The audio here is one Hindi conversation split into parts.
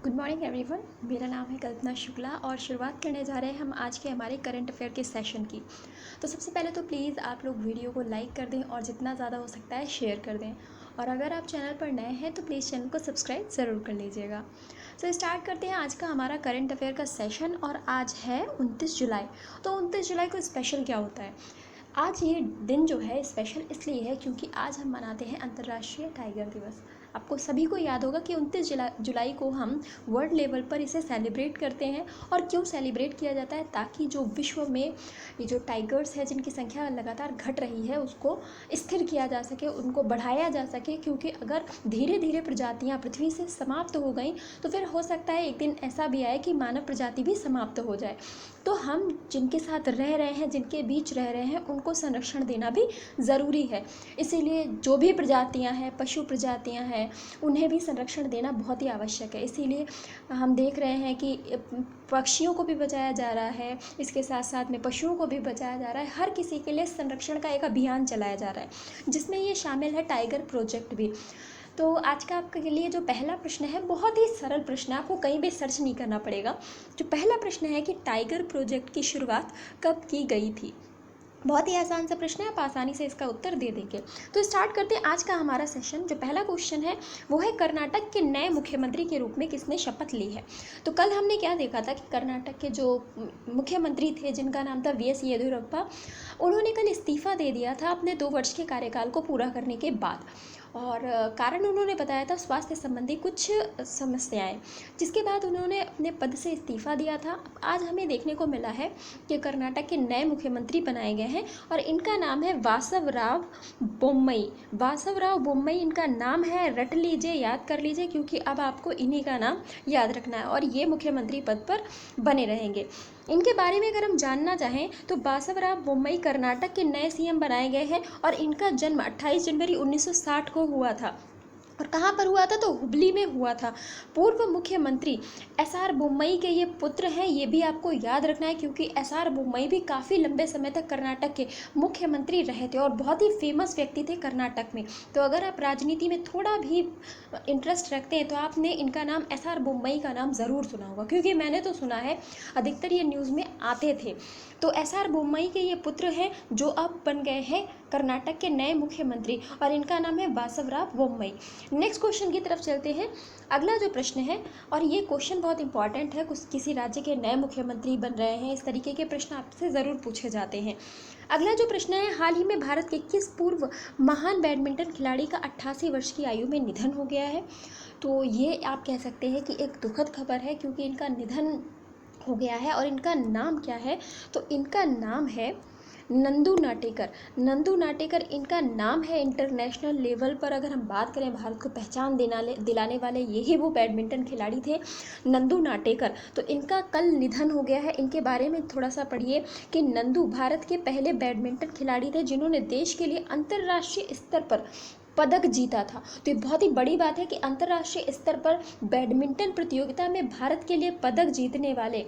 Good morning everyone. मेरा नाम है कल्पना शुक्ला और शुरुआत करने जा रहे हैं हम आज के हमारे करंट अफेयर के सेशन की। तो सबसे पहले तो प्लीज़ आप लोग वीडियो को लाइक कर दें और जितना ज़्यादा हो सकता है शेयर कर दें। और अगर आप चैनल पर नए हैं तो प्लीज़ चैनल को सब्सक्राइब ज़रूर कर लीजिएगा। तो स्टार्ट करते हैं आज का हमारा करंट अफेयर का सेशन। और आज है 29 जुलाई। तो 29 जुलाई को स्पेशल क्या होता है? आज ये दिन जो है स्पेशल इसलिए है क्योंकि आज हम मनाते हैं अंतर्राष्ट्रीय टाइगर दिवस। आपको सभी को याद होगा कि 29 जुलाई को हम वर्ल्ड लेवल पर इसे सेलिब्रेट करते हैं। और क्यों सेलिब्रेट किया जाता है? ताकि जो विश्व में ये जो टाइगर्स है जिनकी संख्या लगातार घट रही है उसको स्थिर किया जा सके, उनको बढ़ाया जा सके। क्योंकि अगर धीरे धीरे प्रजातियाँ पृथ्वी से समाप्त हो गई तो फिर हो सकता है एक दिन ऐसा भी आए कि मानव प्रजाति भी समाप्त हो जाए। तो हम जिनके साथ रह रहे हैं, जिनके बीच रह रहे हैं, उनको संरक्षण देना भी ज़रूरी है। इसीलिए जो भी प्रजातियां हैं, पशु प्रजातियां हैं, उन्हें भी संरक्षण देना बहुत ही आवश्यक है। इसीलिए हम देख रहे हैं कि पक्षियों को भी बचाया जा रहा है, इसके साथ साथ में पशुओं को भी बचाया जा रहा है। हर किसी के लिए संरक्षण का एक अभियान चलाया जा रहा है जिसमें ये शामिल है टाइगर प्रोजेक्ट भी। तो आज का आपके लिए जो पहला प्रश्न है बहुत ही सरल प्रश्न है, आपको कहीं भी सर्च नहीं करना पड़ेगा। जो पहला प्रश्न है कि टाइगर प्रोजेक्ट की शुरुआत कब की गई थी? बहुत ही आसान सा प्रश्न है, आप आसानी से इसका उत्तर दे देंगे। तो स्टार्ट करते हैं आज का हमारा सेशन। जो पहला क्वेश्चन है वो है कर्नाटक के नए मुख्यमंत्री के रूप में किसने शपथ ली है? तो कल हमने क्या देखा था कि कर्नाटक के जो मुख्यमंत्री थे जिनका नाम था वी एस येदियुरप्पा, उन्होंने कल इस्तीफ़ा दे दिया था अपने 2 वर्ष के कार्यकाल को पूरा करने के बाद। और कारण उन्होंने बताया था स्वास्थ्य संबंधी कुछ समस्याएं, जिसके बाद उन्होंने अपने पद से इस्तीफ़ा दिया था। आज हमें देखने को मिला है कि कर्नाटक के नए मुख्यमंत्री बनाए गए हैं और इनका नाम है वासवराव बोम्मई। वासवराव बोम्मई इनका नाम है, रट लीजिए, याद कर लीजिए, क्योंकि अब आपको इन्हीं का नाम याद रखना है और ये मुख्यमंत्री पद पर बने रहेंगे। इनके बारे में अगर हम जानना चाहें तो बासवराव बोम्मई कर्नाटक के नए सीएम बनाए गए हैं और इनका जन्म 28 जनवरी 1960 को हुआ था। और कहाँ पर हुआ था? तो हुबली में हुआ था। पूर्व मुख्यमंत्री एस आर बोम्मई के ये पुत्र हैं, ये भी आपको याद रखना है, क्योंकि एस आर बोम्मई भी काफ़ी लंबे समय तक कर्नाटक के मुख्यमंत्री रहे थे और बहुत ही फेमस व्यक्ति थे कर्नाटक में। तो अगर आप राजनीति में थोड़ा भी इंटरेस्ट रखते हैं तो आपने इनका नाम एस आर बोम्मई का नाम ज़रूर सुना होगा, क्योंकि मैंने तो सुना है, अधिकतर ये न्यूज़ में आते थे। तो एस आर बोम्मई के ये पुत्र हैं जो अब बन गए हैं कर्नाटक के नए मुख्यमंत्री और इनका नाम है बासवराव बोम्मई। नेक्स्ट क्वेश्चन की तरफ चलते हैं। अगला जो प्रश्न है, और ये क्वेश्चन बहुत इंपॉर्टेंट है, किसी राज्य के नए मुख्यमंत्री बन रहे हैं, इस तरीके के प्रश्न आपसे ज़रूर पूछे जाते हैं। अगला जो प्रश्न है, हाल ही में भारत के किस पूर्व महान बैडमिंटन खिलाड़ी का 88 वर्ष की आयु में निधन हो गया है? तो ये आप कह सकते हैं कि एक दुखद खबर है, क्योंकि इनका निधन हो गया है। और इनका नाम क्या है? तो इनका नाम है नंदू नाटेकर। नंदू नाटेकर इनका नाम है। इंटरनेशनल लेवल पर अगर हम बात करें, भारत को पहचान दिलाने वाले यही वो बैडमिंटन खिलाड़ी थे, नंदू नाटेकर। तो इनका कल निधन हो गया है। इनके बारे में थोड़ा सा पढ़िए कि नंदू भारत के पहले बैडमिंटन खिलाड़ी थे जिन्होंने देश के लिए अंतर्राष्ट्रीय स्तर पर पदक जीता था। तो ये बहुत ही बड़ी बात है कि अंतर्राष्ट्रीय स्तर पर बैडमिंटन प्रतियोगिता में भारत के लिए पदक जीतने वाले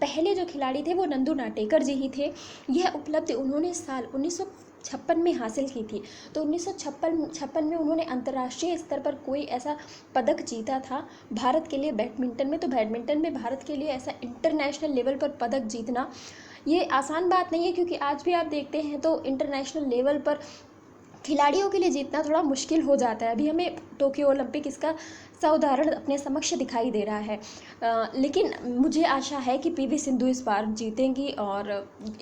पहले जो खिलाड़ी थे वो नंदू नाटेकर जी ही थे। यह उपलब्धि उन्होंने साल 1956 में हासिल की थी। तो 1956 में उन्होंने अंतर्राष्ट्रीय स्तर पर कोई ऐसा पदक जीता था भारत के लिए बैडमिंटन में। तो बैडमिंटन में भारत के लिए ऐसा इंटरनेशनल लेवल पर पदक जीतना ये आसान बात नहीं है, क्योंकि आज भी आप देखते हैं तो इंटरनेशनल लेवल पर खिलाड़ियों के लिए जीतना थोड़ा मुश्किल हो जाता है। अभी हमें टोक्यो ओलंपिक इसका सा उदाहरण अपने समक्ष दिखाई दे रहा है। लेकिन मुझे आशा है कि पीवी सिंधु इस बार जीतेंगी और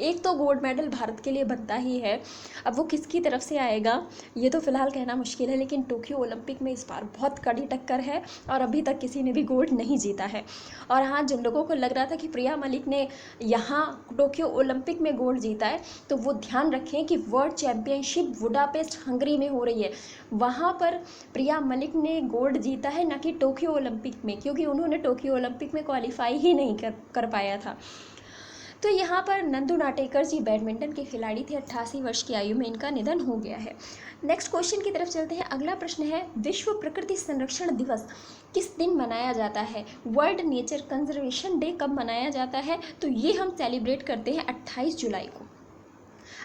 एक तो गोल्ड मेडल भारत के लिए बनता ही है। अब वो किसकी तरफ से आएगा ये तो फिलहाल कहना मुश्किल है, लेकिन टोक्यो ओलंपिक में इस बार बहुत कड़ी टक्कर है और अभी तक किसी ने भी गोल्ड नहीं जीता है। और हाँ, जिन लोगों को लग रहा था कि प्रिया मलिक ने यहाँ टोक्यो ओलंपिक में गोल्ड जीता है, तो वो ध्यान रखें कि वर्ल्ड चैम्पियनशिप बुडापेस्ट हंगरी में हो रही है, वहाँ पर प्रिया मलिक ने गोल्ड जीता है, ना कि टोक्यो ओलंपिक में, क्योंकि उन्होंने टोक्यो ओलंपिक में क्वालिफाई ही नहीं कर पाया था। तो यहाँ पर नंदू नाटेकर जी बैडमिंटन के खिलाड़ी थे, 88 वर्ष की आयु में इनका निधन हो गया है। नेक्स्ट क्वेश्चन की तरफ चलते हैं। अगला प्रश्न है, विश्व प्रकृति संरक्षण दिवस किस दिन मनाया जाता है? वर्ल्ड नेचर कंजर्वेशन डे कब मनाया जाता है? तो ये हम सेलिब्रेट करते हैं 28 जुलाई को।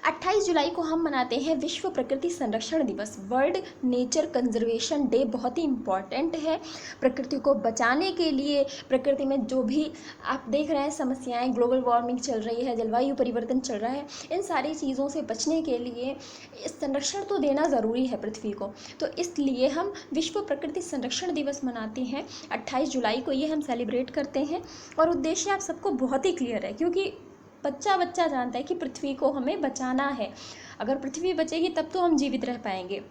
28 जुलाई को हम मनाते हैं विश्व प्रकृति संरक्षण दिवस, वर्ल्ड नेचर कंजर्वेशन डे। बहुत ही इम्पॉर्टेंट है प्रकृति को बचाने के लिए। प्रकृति में जो भी आप देख रहे हैं समस्याएं, ग्लोबल वार्मिंग चल रही है, जलवायु परिवर्तन चल रहा है, इन सारी चीज़ों से बचने के लिए संरक्षण तो देना ज़रूरी है पृथ्वी को। तो इसलिए हम विश्व प्रकृति संरक्षण दिवस मनाते हैं 28 जुलाई को, ये हम सेलिब्रेट करते हैं। और उद्देश्य आप सबको बहुत ही क्लियर है, क्योंकि बच्चा बच्चा जानता है कि पृथ्वी को हमें बचाना है। अगर पृथ्वी बचेगी तब तो हम जीवित रह पाएंगे।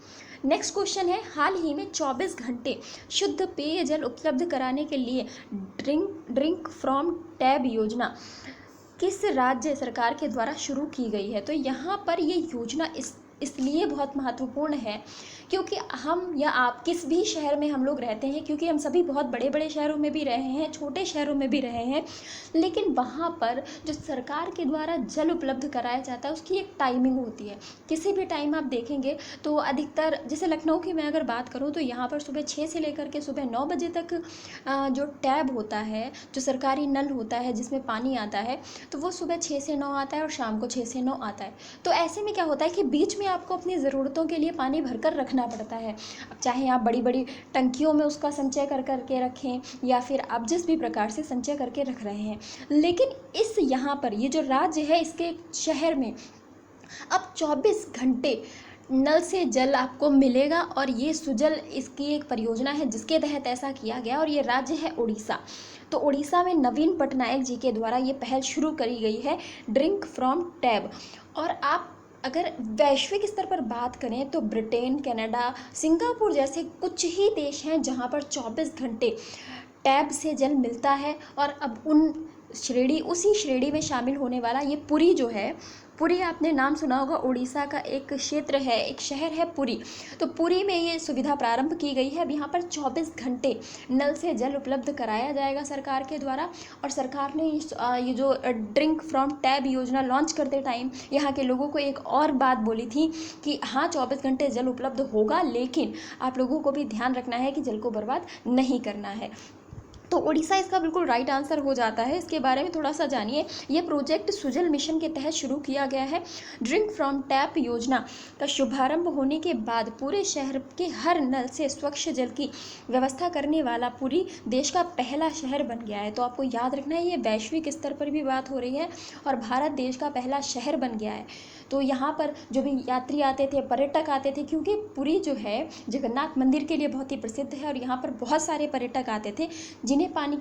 नेक्स्ट क्वेश्चन है, हाल ही में 24 घंटे शुद्ध पेयजल उपलब्ध कराने के लिए ड्रिंक फ्रॉम टैब योजना किस राज्य सरकार के द्वारा शुरू की गई है? तो यहाँ पर ये योजना इसलिए बहुत महत्वपूर्ण है क्योंकि हम या आप किस भी शहर में हम लोग रहते हैं, क्योंकि हम सभी बहुत बड़े बड़े शहरों में भी रहे हैं, छोटे शहरों में भी रहे हैं, लेकिन वहाँ पर जो सरकार के द्वारा जल उपलब्ध कराया जाता है उसकी एक टाइमिंग होती है। किसी भी टाइम आप देखेंगे तो अधिकतर, जैसे लखनऊ की मैं अगर बात करूँ तो यहाँ पर सुबह 6 से लेकर के सुबह 9 बजे तक जो टैब होता है, जो सरकारी नल होता है जिसमें पानी आता है, तो वो सुबह 6 से 9 आता है और शाम को 6 से 9 आता है। तो ऐसे में क्या होता है कि बीच में आपको अपनी ज़रूरतों के लिए पानी भरकर रखना पड़ता है। अब चाहे आप बड़ी बड़ी टंकियों में उसका संचय कर करके रखें या फिर आप जिस भी प्रकार से संचय करके रख रहे हैं, लेकिन इस यहाँ पर ये जो राज्य है इसके शहर में अब 24 घंटे नल से जल आपको मिलेगा। और ये सुजल इसकी एक परियोजना है जिसके तहत ऐसा किया गया, और ये राज्य है उड़ीसा। तो उड़ीसा में नवीन पटनायक जी के द्वारा ये पहल शुरू करी गई है, ड्रिंक फ्रॉम टैब। और आप अगर वैश्विक स्तर पर बात करें तो ब्रिटेन, कनाडा, सिंगापुर जैसे कुछ ही देश हैं जहां पर 24 घंटे टैब से जल मिलता है। और अब उसी श्रेणी में शामिल होने वाला ये पुरी जो है, पुरी आपने नाम सुना होगा, उड़ीसा का एक क्षेत्र है, एक शहर है पुरी। तो पुरी में ये सुविधा प्रारंभ की गई है। अब यहाँ पर 24 घंटे नल से जल उपलब्ध कराया जाएगा सरकार के द्वारा। और सरकार ने ये जो ड्रिंक फ्रॉम टैब योजना लॉन्च करते टाइम यहाँ के लोगों को एक और बात बोली थी कि हाँ 24 घंटे जल उपलब्ध होगा, लेकिन आप लोगों को भी ध्यान रखना है कि जल को बर्बाद नहीं करना है। तो उड़ीसा इसका बिल्कुल राइट आंसर हो जाता है। इसके बारे में थोड़ा सा जानिए। ये प्रोजेक्ट सुजल मिशन के तहत शुरू किया गया है। ड्रिंक फ्रॉम टैप योजना का शुभारंभ होने के बाद पूरे शहर के हर नल से स्वच्छ जल की व्यवस्था करने वाला पूरी देश का पहला शहर बन गया है। तो आपको याद रखना है, ये वैश्विक स्तर पर भी बात हो रही है और भारत देश का पहला शहर बन गया है। तो यहाँ पर जो भी यात्री आते थे, पर्यटक आते थे, क्योंकि पुरी जो है जगन्नाथ मंदिर के लिए बहुत ही प्रसिद्ध है और यहाँ पर बहुत सारे पर्यटक आते थे जिन्हें पानी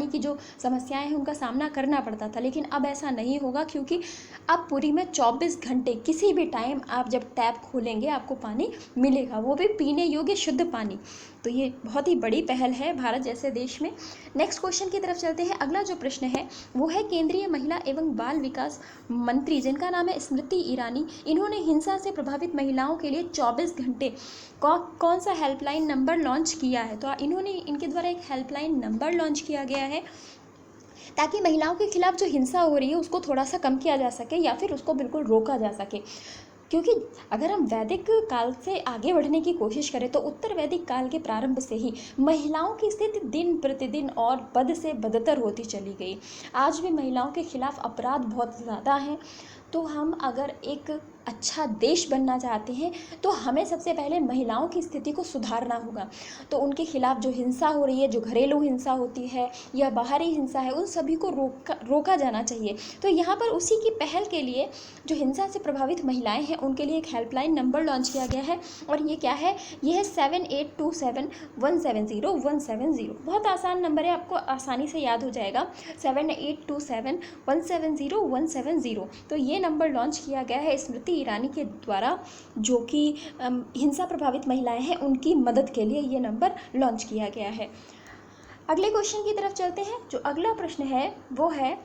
की जो समस्याएं हैं उनका सामना करना पड़ता था। लेकिन अब ऐसा नहीं होगा, क्योंकि अब पुरी में 24 घंटे किसी भी टाइम आप जब टैप खोलेंगे आपको पानी मिलेगा, वो भी पीने योग्य शुद्ध पानी। तो ये बहुत ही बड़ी पहल है भारत जैसे देश में। नेक्स्ट क्वेश्चन की तरफ चलते हैं। अगला जो प्रश्न है वो है केंद्रीय महिला एवं बाल विकास मंत्री, जिनका नाम है स्मृति ईरानी, इन्होंने हिंसा से प्रभावित महिलाओं के लिए 24 घंटे कौन सा हेल्पलाइन नंबर लॉन्च किया है? तो इनके द्वारा एक हेल्पलाइन नंबर लॉन्च किया गया है ताकि महिलाओं के खिलाफ जो हिंसा हो रही है उसको थोड़ा सा कम किया जा सके या फिर उसको बिल्कुल रोका जा सके। क्योंकि अगर हम वैदिक काल से आगे बढ़ने की कोशिश करें तो उत्तर वैदिक काल के प्रारंभ से ही महिलाओं की स्थिति दिन प्रतिदिन और बद से बदतर होती चली गई। आज भी महिलाओं के खिलाफ अपराध बहुत ज़्यादा हैं। तो हम अगर एक अच्छा देश बनना चाहते हैं तो हमें सबसे पहले महिलाओं की स्थिति को सुधारना होगा। तो उनके खिलाफ जो हिंसा हो रही है, जो घरेलू हिंसा होती है या बाहरी हिंसा है, उन सभी को रोका जाना चाहिए। तो यहाँ पर उसी की पहल के लिए जो हिंसा से प्रभावित महिलाएं हैं उनके लिए एक हेल्पलाइन नंबर लॉन्च किया गया है। और ये क्या है? ये है 7827170170। बहुत आसान नंबर है, आपको आसानी से याद हो जाएगा, 7827170170। तो ये नंबर लॉन्च किया गया है स्मृति ईरानी के द्वारा, जो कि हिंसा प्रभावित महिलाएं हैं उनकी मदद के लिए ये नंबर लॉन्च किया गया है। अगले क्वेश्चन की तरफ चलते हैं। जो अगला प्रश्न है वो है,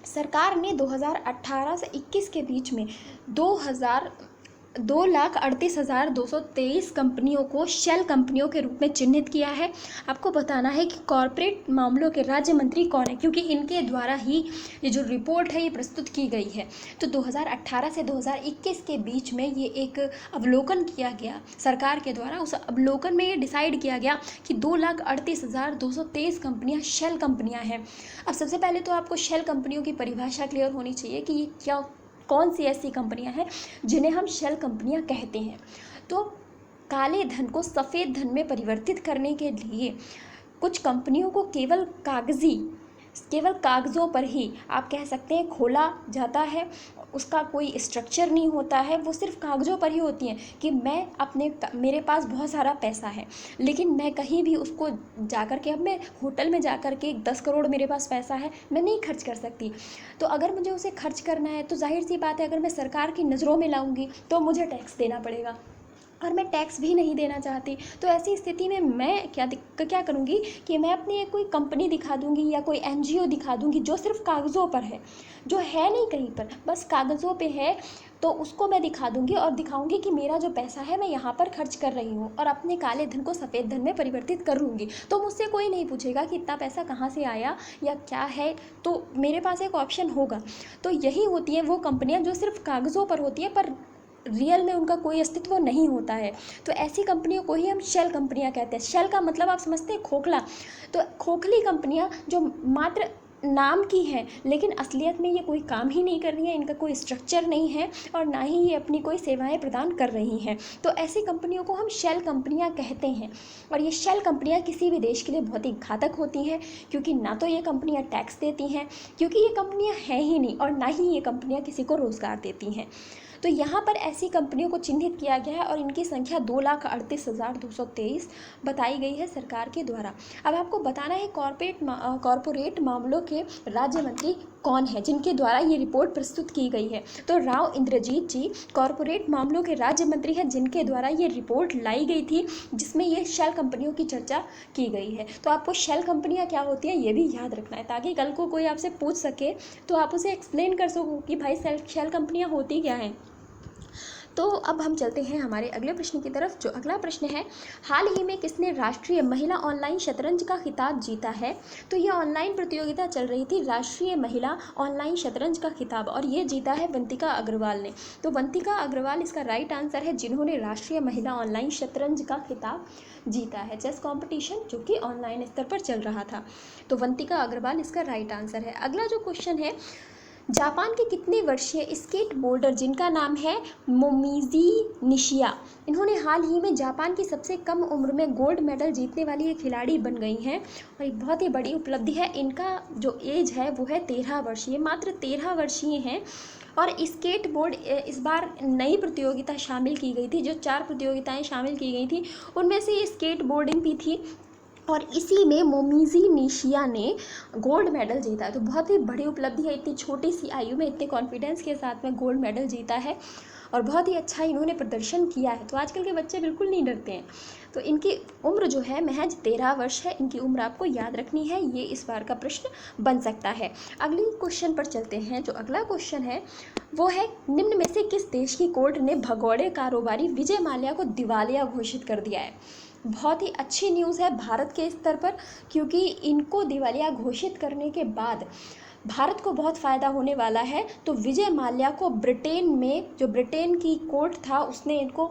सरकार ने 2018 से 21 के बीच में 2,38,223 कंपनियों को शेल कंपनियों के रूप में चिन्हित किया है। आपको बताना है कि कॉरपोरेट मामलों के राज्य मंत्री कौन है, क्योंकि इनके द्वारा ही ये जो रिपोर्ट है ये प्रस्तुत की गई है। तो 2018 से 2021 के बीच में ये एक अवलोकन किया गया सरकार के द्वारा। उस अवलोकन में ये डिसाइड किया गया कि 2,38,223 कंपनियाँ शेल कंपनियाँ हैं। अब सबसे पहले तो आपको शेल कंपनियों की परिभाषा क्लियर होनी चाहिए कि ये कौन सी ऐसी कंपनियां हैं जिन्हें हम शेल कंपनियां कहते हैं। तो काले धन को सफ़ेद धन में परिवर्तित करने के लिए कुछ कंपनियों को केवल कागज़ों पर ही आप कह सकते हैं खोला जाता है, उसका कोई स्ट्रक्चर नहीं होता है, वो सिर्फ कागज़ों पर ही होती हैं कि मेरे पास बहुत सारा पैसा है, लेकिन मैं कहीं भी उसको जाकर के, अब मैं होटल में जाकर के 10 करोड़ मेरे पास पैसा है, मैं नहीं खर्च कर सकती। तो अगर मुझे उसे खर्च करना है तो जाहिर सी बात है, अगर मैं सरकार की नज़रों में लाऊंगी तो मुझे टैक्स देना पड़ेगा, और मैं टैक्स भी नहीं देना चाहती। तो ऐसी स्थिति में मैं क्या करूँगी कि मैं अपनी कोई कंपनी दिखा दूँगी या कोई NGO दिखा दूँगी जो सिर्फ कागज़ों पर है, जो है नहीं कहीं पर, बस कागज़ों पे है, तो उसको मैं दिखा दूँगी और दिखाऊँगी कि मेरा जो पैसा है मैं यहाँ पर खर्च कर रही हूँ और अपने काले धन को सफ़ेद धन में परिवर्तित कर लूँगी। तो मुझसे कोई नहीं पूछेगा कि इतना पैसा कहाँ से आया या क्या है, तो मेरे पास एक ऑप्शन होगा। तो यही होती है वो कंपनियाँ जो सिर्फ कागज़ों पर होती है, पर रियल में उनका कोई अस्तित्व नहीं होता है। तो ऐसी कंपनियों को ही हम शेल कंपनियां कहते हैं। शेल का मतलब आप समझते हैं, खोखला। तो खोखली कंपनियां जो मात्र नाम की हैं, लेकिन असलियत में ये कोई काम ही नहीं कर रही हैं, इनका कोई स्ट्रक्चर नहीं है और ना ही ये अपनी कोई सेवाएं प्रदान कर रही हैं। तो ऐसी कंपनियों को हम शेल कंपनियां कहते हैं। और ये शेल कंपनियां किसी भी देश के लिए बहुत ही घातक होती हैं, क्योंकि ना तो ये कंपनियां टैक्स देती हैं, क्योंकि ये कंपनियां हैं ही नहीं, और ना ही ये कंपनियां किसी को रोज़गार देती हैं। तो यहाँ पर ऐसी कंपनियों को चिन्हित किया गया है और इनकी संख्या 2,38,223 बताई गई है सरकार के द्वारा। अब आपको बताना है कॉरपोरेट मामलों के राज्य मंत्री कौन है जिनके द्वारा ये रिपोर्ट प्रस्तुत की गई है। तो राव इंद्रजीत जी कॉरपोरेट मामलों के राज्य मंत्री हैं, जिनके द्वारा ये रिपोर्ट लाई गई थी, जिसमें ये शेल कंपनियों की चर्चा की गई है। तो आपको शेल कंपनियां क्या होती हैं ये भी याद रखना है, ताकि कल को कोई आपसे पूछ सके तो आप उसे एक्सप्लेन कर सको कि भाई शेल कंपनियां होती क्या हैं। तो अब हम चलते हैं हमारे अगले प्रश्न की तरफ। जो अगला प्रश्न है, हाल ही में किसने राष्ट्रीय महिला ऑनलाइन शतरंज का खिताब जीता है। तो ये ऑनलाइन प्रतियोगिता चल रही थी, राष्ट्रीय महिला ऑनलाइन शतरंज का खिताब, और ये जीता है वंतिका अग्रवाल ने। तो वंतिका अग्रवाल इसका राइट आंसर है, जिन्होंने राष्ट्रीय महिला ऑनलाइन शतरंज का खिताब जीता है, चेस कॉम्पिटिशन जो कि ऑनलाइन स्तर पर चल रहा था। तो वंतिका अग्रवाल इसका राइट आंसर है। अगला जो क्वेश्चन है, जापान के कितने वर्षीय स्केट बोर्डर जिनका नाम है मोमिजी निशिया, इन्होंने हाल ही में जापान की सबसे कम उम्र में गोल्ड मेडल जीतने वाली एक खिलाड़ी बन गई हैं, और एक बहुत ही बड़ी उपलब्धि है। इनका जो एज है वो है 13 वर्षीय, मात्र 13 वर्षीय हैं। और स्केट बोर्ड इस बार नई प्रतियोगिता शामिल की गई थी, जो 4 प्रतियोगिताएं शामिल की गई थी उनमें से ये स्केट बोर्डिंग भी थी, और इसी में मोमिजी निशिया ने गोल्ड मेडल जीता है। तो बहुत ही बड़ी उपलब्धि है, इतनी छोटी सी आयु में इतने कॉन्फिडेंस के साथ में गोल्ड मेडल जीता है, और बहुत ही अच्छा इन्होंने प्रदर्शन किया है। तो आजकल के बच्चे बिल्कुल नहीं डरते हैं। तो इनकी उम्र जो है महज 13 वर्ष है, इनकी उम्र आपको याद रखनी है, ये इस बार का प्रश्न बन सकता है। अगले क्वेश्चन पर चलते हैं। जो अगला क्वेश्चन है वो है, निम्न में से किस देश की कोर्ट ने भगौड़े कारोबारी विजय माल्या को दिवालिया घोषित कर दिया है। बहुत ही अच्छी न्यूज़ है भारत के स्तर पर, क्योंकि इनको दिवालिया घोषित करने के बाद भारत को बहुत फ़ायदा होने वाला है। तो विजय माल्या को ब्रिटेन में, जो ब्रिटेन की कोर्ट था, उसने इनको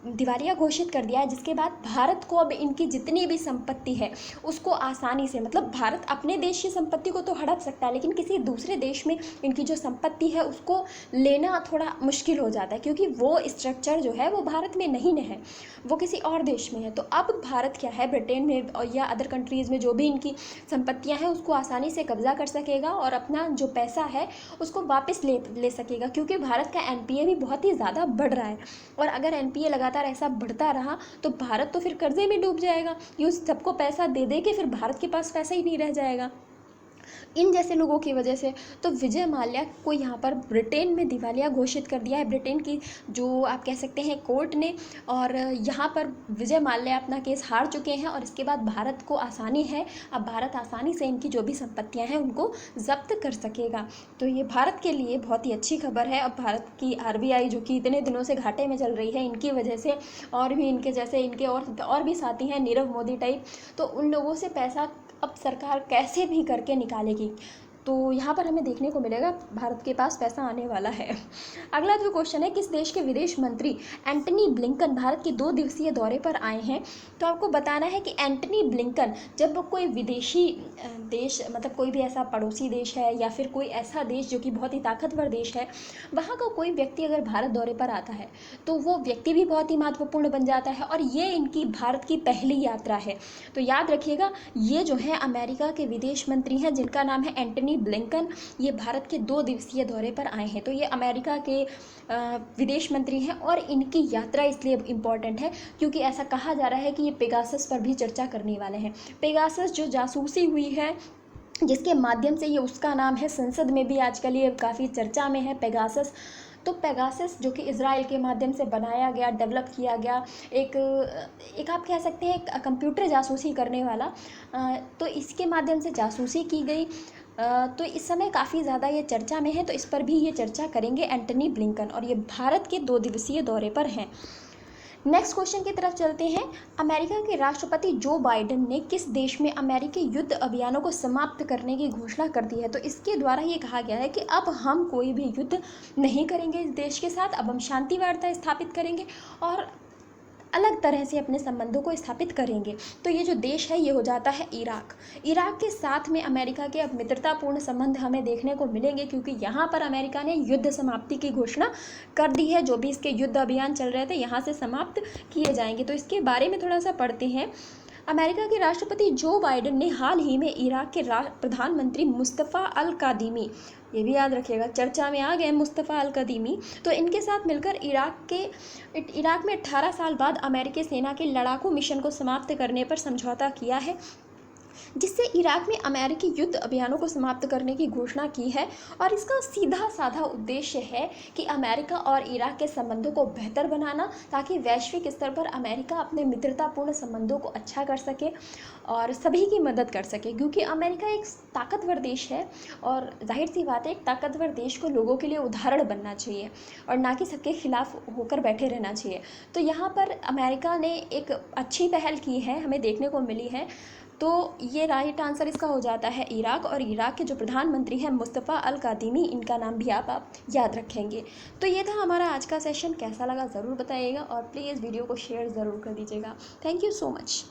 दिवालिया घोषित कर दिया है, जिसके बाद भारत को अब इनकी जितनी भी संपत्ति है उसको आसानी से, मतलब भारत अपने देश की संपत्ति को तो हड़प सकता है, लेकिन किसी दूसरे देश में इनकी जो संपत्ति है उसको लेना थोड़ा मुश्किल हो जाता है, क्योंकि वो स्ट्रक्चर जो है वो भारत में नहीं है, वो किसी और देश में है। तो अब भारत क्या है, ब्रिटेन में या अदर कंट्रीज़ में जो भी इनकी संपत्तियाँ हैं उसको आसानी से कब्जा कर सकेगा और अपना जो पैसा है उसको वापस ले सकेगा, क्योंकि भारत का NPA भी बहुत ही ज़्यादा बढ़ रहा है। और अगर NPA लगातार ऐसा बढ़ता रहा तो भारत तो फिर कर्जे में डूब जाएगा, ये सबको पैसा दे दे के फिर भारत के पास पैसा ही नहीं रह जाएगा इन जैसे लोगों की वजह से। तो विजय माल्या को यहाँ पर ब्रिटेन में दिवालिया घोषित कर दिया है, ब्रिटेन की जो आप कह सकते हैं कोर्ट ने, और यहाँ पर विजय माल्या अपना केस हार चुके हैं, और इसके बाद भारत को आसानी है, अब भारत आसानी से इनकी जो भी संपत्तियाँ हैं उनको जब्त कर सकेगा। तो ये भारत के लिए बहुत ही अच्छी खबर है। अब भारत की RBI जो कि इतने दिनों से घाटे में चल रही है, इनकी वजह से, और भी इनके जैसे इनके और भी साथी हैं नीरव मोदी टाइप, तो उन लोगों से पैसा अब सरकार कैसे भी करके निकालेगी। तो यहाँ पर हमें देखने को मिलेगा भारत के पास पैसा आने वाला है। अगला जो क्वेश्चन है, किस देश के विदेश मंत्री एंटनी ब्लिंकन भारत के 2 दिवसीय दौरे पर आए हैं? तो आपको बताना है कि एंटनी ब्लिंकन जब कोई विदेशी देश, मतलब कोई भी ऐसा पड़ोसी देश है या फिर कोई ऐसा देश जो कि बहुत ही ताकतवर देश है, वहाँ का कोई व्यक्ति अगर भारत दौरे पर आता है तो वो व्यक्ति भी बहुत ही महत्वपूर्ण बन जाता है, और ये इनकी भारत की पहली यात्रा है। तो याद रखिएगा, ये जो है अमेरिका के विदेश मंत्री हैं जिनका नाम है एंटनी ब्लिंकन। ये भारत के 2 दिवसीय दौरे पर आए हैं। तो ये अमेरिका के विदेश मंत्री हैं, और इनकी यात्रा इसलिए इम्पॉर्टेंट है क्योंकि ऐसा कहा जा रहा है कि ये पेगासस पर भी चर्चा करने वाले हैं। पेगासस जो जासूसी हुई है, जिसके माध्यम से ये, उसका नाम है, संसद में भी आजकल ये काफ़ी चर्चा में है पेगासस। तो पेगासस जो कि इज़राइल के माध्यम से बनाया गया, डेवलप किया गया एक आप कह सकते हैं एक कंप्यूटर जासूसी करने वाला, तो इसके माध्यम से जासूसी की गई। तो इस समय काफ़ी ज़्यादा ये चर्चा में है, तो इस पर भी ये चर्चा करेंगे एंटनी ब्लिंकन, और ये भारत के 2 दिवसीय दौरे पर हैं। नेक्स्ट क्वेश्चन की तरफ चलते हैं। अमेरिका के राष्ट्रपति जो बाइडेन ने किस देश में अमेरिकी युद्ध अभियानों को समाप्त करने की घोषणा कर दी है? तो इसके द्वारा ये कहा गया है कि अब हम कोई भी युद्ध नहीं करेंगे इस देश के साथ, अब हम शांति वार्ता स्थापित करेंगे और अलग तरह से अपने संबंधों को स्थापित करेंगे। तो ये जो देश है ये हो जाता है इराक। इराक के साथ में अमेरिका के अब मित्रतापूर्ण संबंध हमें देखने को मिलेंगे, क्योंकि यहाँ पर अमेरिका ने युद्ध समाप्ति की घोषणा कर दी है। जो भी इसके युद्ध अभियान चल रहे थे यहाँ से समाप्त किए जाएंगे। तो इसके बारे में थोड़ा सा पढ़ते हैं। अमेरिका के राष्ट्रपति जो बाइडेन ने हाल ही में इराक के प्रधानमंत्री मुस्तफ़ा अल कादिमी, ये भी याद रखिएगा, चर्चा में आ गए मुस्तफ़ा अल कादिमी, तो इनके साथ मिलकर इराक में 18 साल बाद अमेरिकी सेना के लड़ाकू मिशन को समाप्त करने पर समझौता किया है, जिससे इराक में अमेरिकी युद्ध अभियानों को समाप्त करने की घोषणा की है। और इसका सीधा साधा उद्देश्य है कि अमेरिका और इराक के संबंधों को बेहतर बनाना, ताकि वैश्विक स्तर पर अमेरिका अपने मित्रतापूर्ण संबंधों को अच्छा कर सके और सभी की मदद कर सके, क्योंकि अमेरिका एक ताकतवर देश है, और जाहिर सी बात है एक ताकतवर देश को लोगों के लिए उदाहरण बनना चाहिए और ना कि सबके खिलाफ होकर बैठे रहना चाहिए। तो यहाँ पर अमेरिका ने एक अच्छी पहल की है, हमें देखने को मिली है। तो ये राइट आंसर इसका हो जाता है इराक, और इराक के जो प्रधानमंत्री हैं मुस्तफ़ा अल कादिमी, इनका नाम भी आप याद रखेंगे। तो ये था हमारा आज का सेशन। कैसा लगा ज़रूर बताइएगा, और प्लीज़ वीडियो को शेयर ज़रूर कर दीजिएगा। Thank you so much.